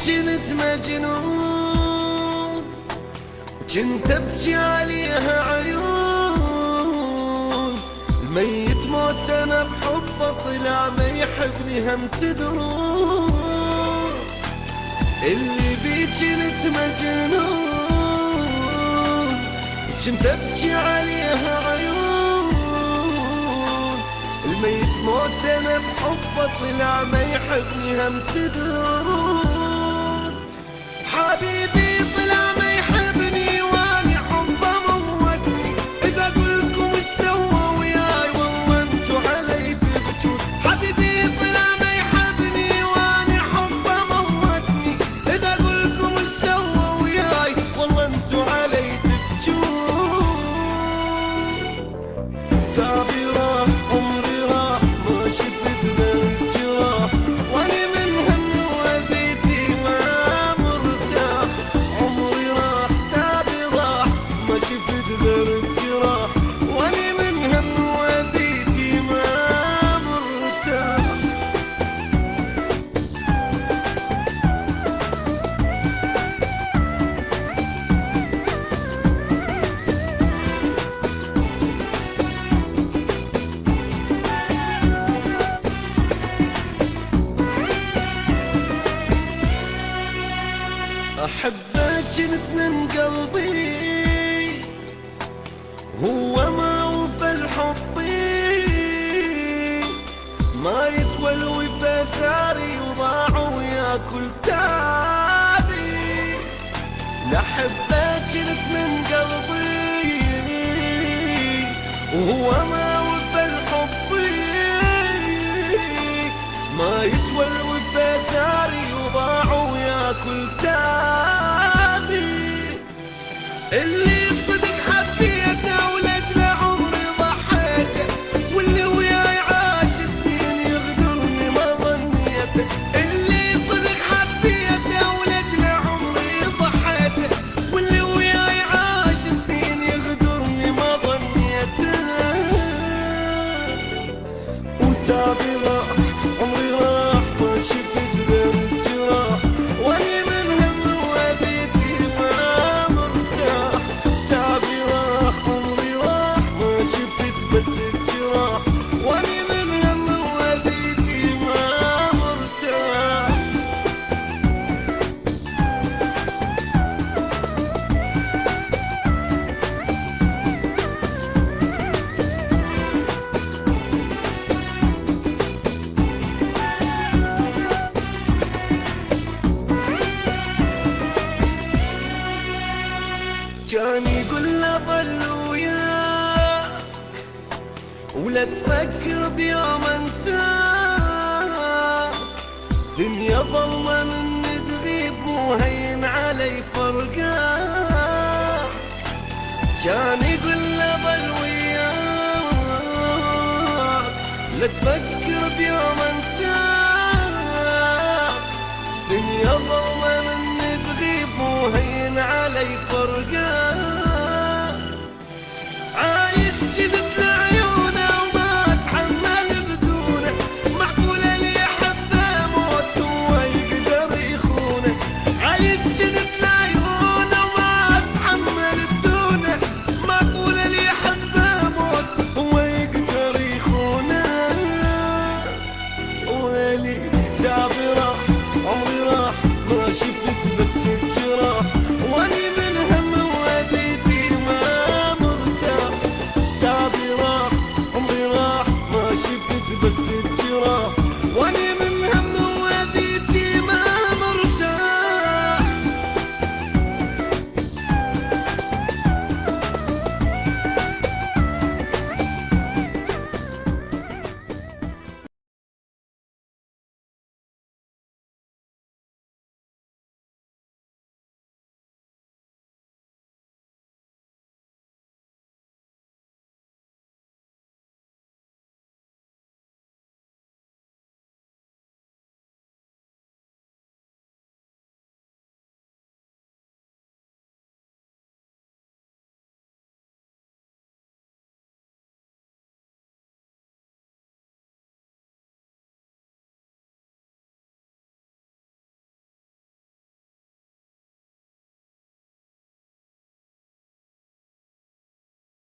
كنت مجنون، كنت ابكي عليها عيون. الميت موت انا بحبه طلع ما يحبني هم تدرون. اللي بي كنت مجنون، كنت ابكي عليها عيون. الميت موت انا بحبه طلع ما يحبني هم تدرون. حبيبي طلع ما يحبني واني حبه موتني. اذا اقولكم ايش سوى وياي والله انتو علي تبجون. حبيبي طلع ما يحبني واني حبه موتني. اذا اقولكم ايش سوى وياي والله انتو علي تبجون. تعبي راح عمري راح ما شفت غير الجراح، واني من هم وذيتي ما مرتاح. عمري راح تعبي راح ما شفت غير الجراح، واني من هم وذيتي ما مرتاح. أحبك كنت من قلبي، هو ما وفى الحبي. ما يسوى الوفا ثاري وضاع وياكل تابي. لأحبك كنت من قلبي، وهو ما وفى الحبي. ما يسوى الوفا ثاري وضاع وياكل تابي. اللي صدق حبيته ولأجل عمري ضحيته، واللي وياي عاش سنين يغدرني ما ظنيته. اللي صدق حبيته ولأجل عمري ضحيته، واللي وياي عاش سنين يغدرني ما ظنيته. وتعبي راح عمري راح ما شفت غير الجراح، واني من هم وذيتي ما مرتاح. تعبي راح عمري راح ما شفت بس الجراح، واني من هم وذيتي ما مرتاح. كان يقول له ظل وياك ولا تفكر بيوم انساك. دنيا ظلمة من تغيب وهين علي فرقاك. كان يقول له ظل وياك لا تفكر بيوم انساك. دنيا ظلمة من تغيب وهين علي فرقاك.